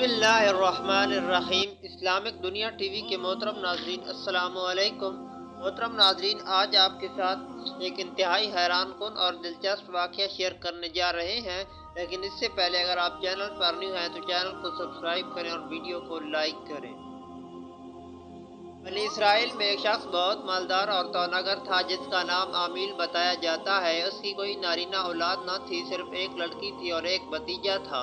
اللہ الرحمن الرحیم۔ اسلامک دنیا ٹی وی کے محترم ناظرین السلام علیکم۔ محترم ناظرین، آج آپ کے ساتھ ایک انتہائی حیران کن اور دلچسپ واقعہ شیئر کرنے جا رہے ہیں، لیکن اس سے پہلے اگر آپ چینل پر نیو ہیں تو چینل کو سبسکرائب کریں اور ویڈیو کو لائک کریں۔ بنی اسرائیل میں ایک شخص بہت مالدار اور تونگر تھا جس کا نام عامیل بتایا جاتا ہے۔ اس کی کوئی نارینہ اولاد نہ تھی، صرف ایک لڑکی تھی اور ایک بھتیجا تھا۔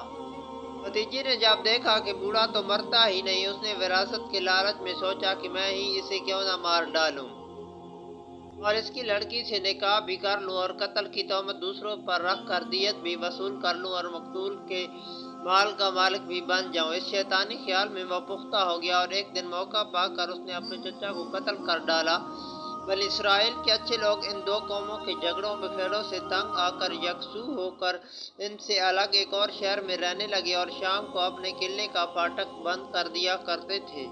بھتیجے نے جب دیکھا کہ بوڑھا تو مرتا ہی نہیں، اس نے وراثت کے لالچ میں سوچا کہ میں ہی اسے کیوں نہ مار ڈالوں اور اس کی لڑکی سے نکاح بھی کر لوں اور قتل کی تہمت دوسروں پر رکھ کر دیت بھی وصول کر لوں اور مقتول کے مال کا مالک بھی بن جاؤں۔ اس شیطانی خیال میں وہ پختہ ہو گیا اور ایک دن موقع پا کر اس نے اپنے چچا کو قتل کر ڈالا۔ بنی اسرائیل کے اچھے لوگ ان دو قوموں کے جھگڑوں بکھیڑوں سے تنگ آ کر یکسو ہو کر ان سے الگ ایک اور شہر میں رہنے لگے اور شام کو اپنے قلعے کا پھاٹک بند کر دیا کرتے تھے۔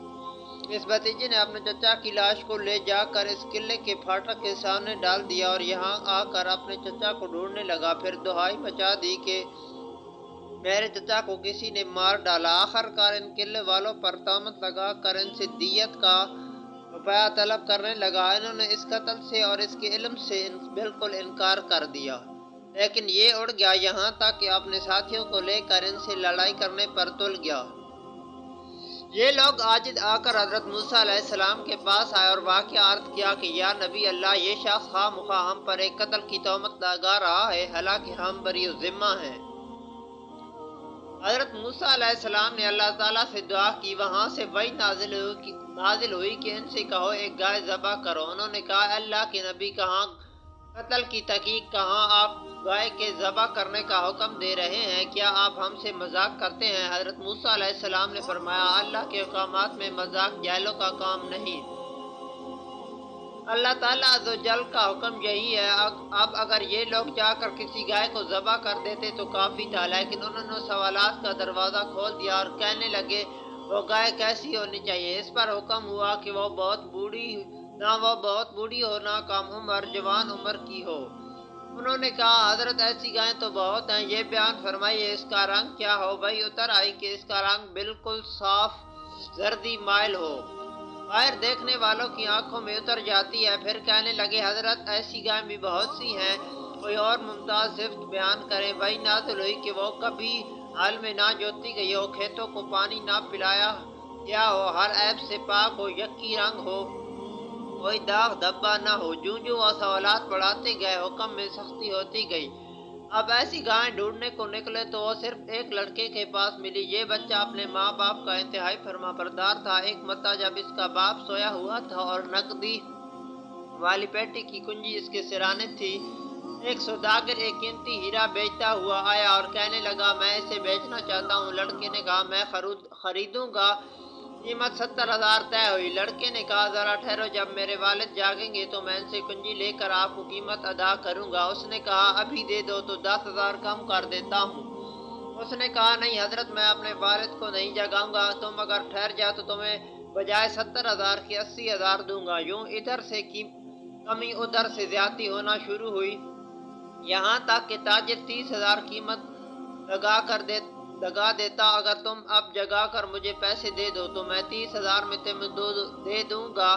اس بھتیجے نے اپنے چچا کی لاش کو لے جا کر اس قلعے کے پھاٹک کے سامنے ڈال دیا اور یہاں آ کر اپنے چچا کو ڈھونڈنے لگا، پھر دہائی مچا دی کہ میرے چچا کو کسی نے مار ڈالا۔ آخرکار ان قلعے والوں پر تہمت لگا کر ان سے دیت کا روپیہ طلب کرنے لگا۔ انہوں نے اس قتل سے اور اس کے علم سے بالکل انکار کر دیا، لیکن یہ اڑ گیا یہاں تک کہ اپنے ساتھیوں کو لے کر ان سے لڑائی کرنے پر تل گیا۔ یہ لوگ عاجز آ کر حضرت موسیٰ علیہ السلام کے پاس آئے اور واقعہ عرض کیا کہ یا نبی اللہ، یہ شخص خواہ مخواہ ہم پر ایک قتل کی تہمت لگا رہا ہے، حالانکہ ہم بری الذمہ ہیں۔ حضرت موسیٰ علیہ السلام نے اللہ تعالیٰ سے دعا کی، وہاں سے وحی نازل ہوئی کہ ان سے کہو ایک گائے ذبح کرو۔ انہوں نے کہا، اللہ کے نبی، کہاں قتل کی تحقیق، کہاں آپ گائے کے ذبح کرنے کا حکم دے رہے ہیں؟ کیا آپ ہم سے مذاق کرتے ہیں؟ حضرت موسیٰ علیہ السلام نے فرمایا، اللہ کے احکامات میں مذاق جاہلوں کا کام نہیں۔ اللہ تعالیٰ عز و جل کا حکم یہی ہے۔ اب اگر یہ لوگ چاہ کر کسی گائے کو ذبح کر دیتے تو کافی تھا، لیکن انہوں نے سوالات کا دروازہ کھول دیا اور کہنے لگے وہ گائے کیسی ہونی چاہیے۔ اس پر حکم ہوا کہ نہ وہ بہت بوڑھی ہو نہ کم عمر، جوان عمر کی ہو۔ انہوں نے کہا، حضرت ایسی گائیں تو بہت ہیں، یہ بیان فرمائیے اس کا رنگ کیا ہو؟ وحی اتر آئی کہ اس کا رنگ بالکل صاف زردی مائل ہو، باہر دیکھنے والوں کی آنکھوں میں اتر جاتی ہے۔ پھر کہنے لگے، حضرت ایسی گائیں بھی بہت سی ہیں، کوئی اور ممتاز صفت بیان کریں۔ وحی نازل ہوئی کہ وہ کبھی حال میں نہ جوتی گئی ہو، کھیتوں کو پانی نہ پلایا گیا ہو، ہر عیب سے پاک ہو، یکی رنگ ہو، کوئی داغ دھبا نہ ہو۔ جوں جوں وہ سوالات بڑھاتے گئے، حکم میں سختی ہوتی گئی۔ اب ایسی گائیں ڈھونڈنے کو نکلے تو وہ صرف ایک لڑکے کے پاس ملی۔ یہ بچہ اپنے ماں باپ کا انتہائی فرما بردار تھا۔ ایک مرتبہ جب اس کا باپ سویا ہوا تھا اور نقدی والی پیٹی کی کنجی اس کے سرانے تھی، ایک سوداگر ایک قیمتی ہیرا بیچتا ہوا آیا اور کہنے لگا، میں اسے بیچنا چاہتا ہوں۔ لڑکے نے کہا، میں خریدوں گا۔ قیمت 70,000 طے ہوئی۔ لڑکے نے کہا، ذرا ٹھہرو، جب میرے والد جاگیں گے تو میں ان سے کنجی لے کر آپ کو قیمت ادا کروں گا۔ اس نے کہا، ابھی دے دو تو 10,000 کم کر دیتا ہوں۔ اس نے کہا، نہیں حضرت، میں اپنے والد کو نہیں جگاؤں گا، تم اگر ٹھہر جاؤ تو تمہیں بجائے 70,000 کے 80,000 دوں گا۔ یوں ادھر سے کمی ادھر سے زیادتی ہونا شروع ہوئی، یہاں تک کہ تاجر 30,000 قیمت لگا دیتا۔ اگر تم اب جگا کر مجھے پیسے دے دو تو میں 30,000 میں تمہیں دے دوں گا۔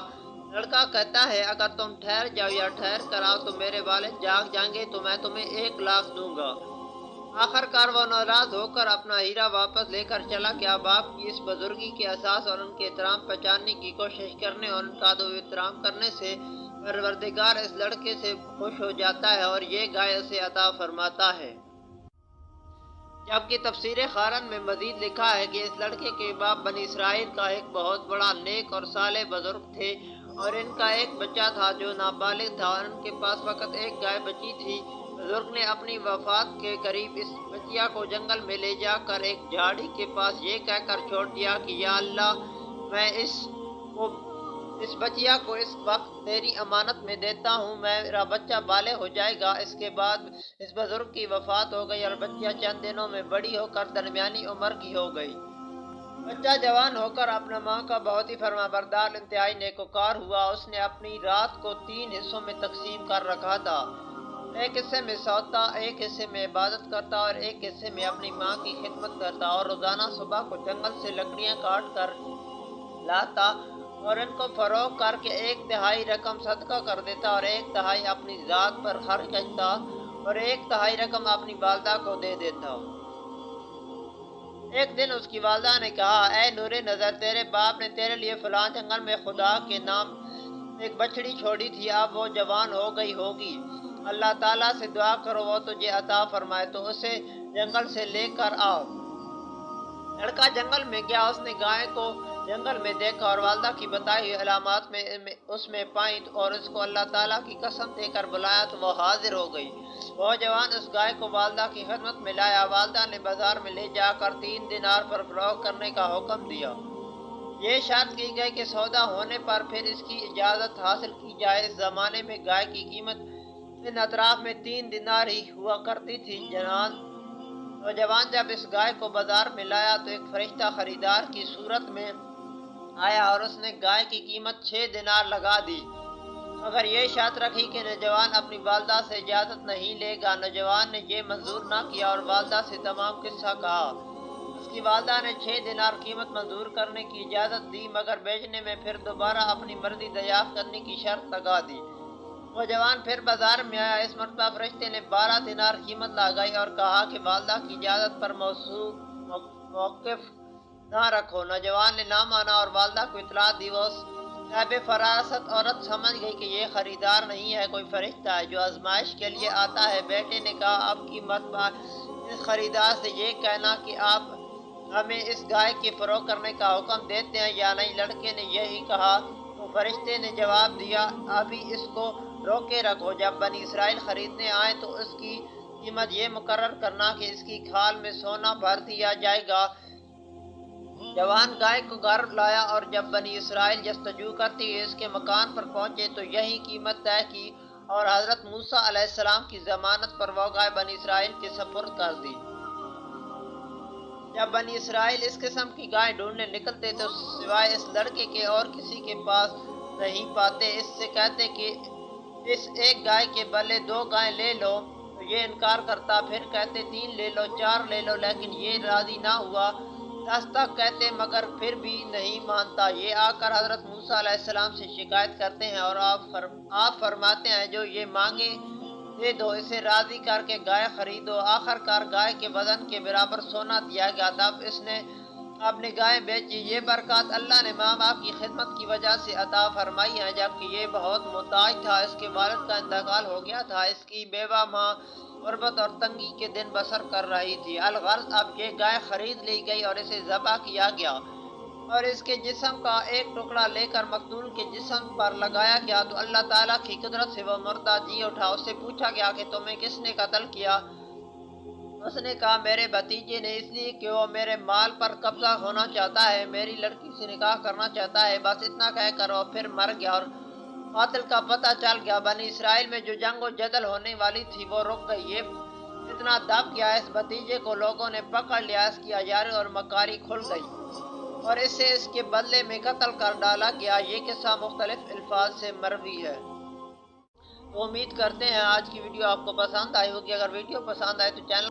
لڑکا کہتا ہے، اگر تم ٹھہر جاؤ یا ٹھہر کر آؤ تو میرے والد جاگ جائیں گے تو میں تمہیں 1,00,000 دوں گا۔ آخرکار وہ ناراض ہو کر اپنا ہیرا واپس لے کر چلا گیا۔ باپ کی اس بزرگی کے احساس اور ان کے احترام پہچاننے کی کوشش کرنے اور ان کا ادب و احترام کرنے سے پروردگار اس لڑکے سے خوش ہو جاتا ہے اور یہ گائے اسے عطا فرماتا ہے۔ جبکہ تفسیر خارن میں مزید لکھا ہے کہ اس لڑکے کے باپ بنی اسرائیل کا ایک بہت بڑا نیک اور صالح بزرگ تھے اور ان کا ایک بچہ تھا جو نابالغ تھا اور ان کے پاس فقط ایک گائے بچی تھی۔ بزرگ نے اپنی وفات کے قریب اس بچیا کو جنگل میں لے جا کر ایک جھاڑی کے پاس یہ کہہ کر چھوڑ دیا کہ یا اللہ، میں اس بچیا کو اس وقت تیری امانت میں دیتا ہوں، میرا بچہ بالغ ہو جائے گا۔ اس کے بعد اس بزرگ کی وفات ہو گئی اور بچیا چند دنوں میں بڑی ہو کر درمیانی عمر کی ہو گئی۔ بچہ جوان ہو کر اپنا ماں کا بہت ہی فرما بردار انتہائی نیکوکار ہوا۔ اس نے اپنی رات کو 3 حصوں میں تقسیم کر رکھا تھا۔ ایک حصے میں سوتا، ایک حصے میں عبادت کرتا اور ایک حصے میں اپنی ماں کی خدمت کرتا، اور روزانہ صبح کو جنگل سے لکڑیاں کاٹ کر لاتا اور ان کو فروخت کر کے 1/3 رقم صدقہ کر دیتا اور 1/3 اپنی ذات پر خرچ کرتا اور 1/3 رقم اپنی والدہ کو دے دیتا۔ ایک دن اس کی والدہ نے کہا، اے نور نظر، تیرے باپ نے تیرے لیے فلاں جنگل میں خدا کے نام ایک بچڑی چھوڑی تھی، اب وہ جوان ہو گئی ہوگی، اللہ تعالیٰ سے دعا کرو وہ تجھے عطا فرمائے تو اسے جنگل سے لے کر آؤ۔ لڑکا جنگل میں گیا، اس نے گائے کو جنگل میں دیکھا اور والدہ کی بتائی ہوئی علامات اس میں پائیں اور اس کو اللہ تعالیٰ کی قسم دے کر بلایا تو وہ حاضر ہو گئی۔ وہ جوان اس گائے کو والدہ کی خدمت میں لایا، والدہ نے بازار میں لے جا کر 3 دینار پر فروخت کرنے کا حکم دیا۔ یہ شرط کی گئی کہ سودا ہونے پر پھر اس کی اجازت حاصل کی جائے۔ اس زمانے میں گائے کی قیمت ان اطراف میں 3 دینار ہی ہوا کرتی تھی۔ نوجوان جب اس گائے کو بازار میں لایا تو ایک فرشتہ خریدار کی صورت میں آیا اور اس نے گائے کی قیمت 6 دینار لگا دی، مگر یہ شرط رکھی کہ نوجوان اپنی والدہ سے اجازت نہیں لے گا۔ نوجوان نے یہ منظور نہ کیا اور والدہ سے تمام قصہ کہا۔ اس کی والدہ نے 6 دینار قیمت منظور کرنے کی اجازت دی، مگر بیچنے میں پھر دوبارہ اپنی مرضی دریافت کرنے کی شرط لگا دی۔ نوجوان پھر بازار میں آیا، اس مرتبہ فرشتے نے 12 دینار قیمت لگائی اور کہا کہ والدہ کی اجازت پر موقف نہ رکھو۔ نوجوان نے نہ مانا اور والدہ کو اطلاع دی۔ وہ صاحب فراست عورت سمجھ گئی کہ یہ خریدار نہیں ہے، کوئی فرشتہ ہے جو آزمائش کے لیے آتا ہے۔ بیٹے نے کہا، اب کی مرتبہ اس خریدار سے یہ کہنا کہ آپ ہمیں اس گائے کی فروخت کرنے کا حکم دیتے ہیں یا نہیں۔ لڑکے نے یہی کہا تو فرشتے نے جواب دیا، ابھی اس کو روکے رکھو، جب بنی اسرائیل خریدنے آئیں تو اس کی قیمت یہ مقرر کرنا کہ اس کی کھال میں سونا بھر دیا جائے گا۔ جوان گائے کو گھر لایا اور جب بنی اسرائیل جستجو کرتے ہوئے اس کے مکان پر پہنچے تو یہی قیمت طے کی اور حضرت موسیٰ علیہ السلام کی ضمانت پر وہ گائے بنی اسرائیل کے سپرد کر دی۔ جب بنی اسرائیل اس قسم کی گائے ڈھونڈنے نکلتے تو سوائے اس لڑکے کے اور کسی کے پاس نہیں پاتے۔ اس سے کہتے کہ اس ایک گائے کے بدلے 2 گائیں لے لو تو یہ انکار کرتا، پھر کہتے 3 لے لو، 4 لے لو، لیکن یہ راضی نہ ہوا۔ 10 تک کہتے مگر پھر بھی نہیں مانتا۔ یہ آ کر حضرت موسیٰ علیہ السلام سے شکایت کرتے ہیں اور آپ فرماتے ہیں جو یہ مانگے دے دو، اسے راضی کر کے گائے خریدو۔ آخر کار گائے کے وزن کے برابر سونا دیا گیا، تب اس نے اپنی گائے بیچی۔ یہ برکات اللہ نے ماں باپ کی خدمت کی وجہ سے عطا فرمائی ہے، جبکہ یہ بہت محتاج تھا، اس کے والد کا انتقال ہو گیا تھا، اس کی بیوہ ماں غربت اور تنگی کے دن بسر کر رہی تھی۔ الغرض اب یہ گائے خرید لی گئی اور اسے ذبح کیا گیا اور اس کے جسم کا ایک ٹکڑا لے کر مقتول کے جسم پر لگایا گیا تو اللہ تعالیٰ کی قدرت سے وہ مردہ جی اٹھا۔ اس سے پوچھا گیا کہ تمہیں کس نے قتل کیا؟ اس نے کہا، میرے بھتیجے نے، اس لیے کہ وہ میرے مال پر قبضہ ہونا چاہتا ہے، میری لڑکی سے نکاح کرنا چاہتا ہے، بس اتنا کہہ کر وہ پھر مر گیا اور قاتل کا پتہ چل گیا۔ بنی اسرائیل میں جو جنگ و جدل ہونے والی تھی وہ رک گئی۔ یہ فتنہ دب گیا، اس بھتیجے کو لوگوں نے پکڑ لیا، اس کی اجاری اور مکاری کھل گئی اور اسے اس کے بدلے میں قتل کر ڈالا گیا۔ یہ قصہ مختلف الفاظ سے مروی ہے۔ تو امید کرتے ہیں آج کی ویڈیو آپ کو پسند آئی ہوگی۔ اگر ویڈیو پسند آئے تو چینل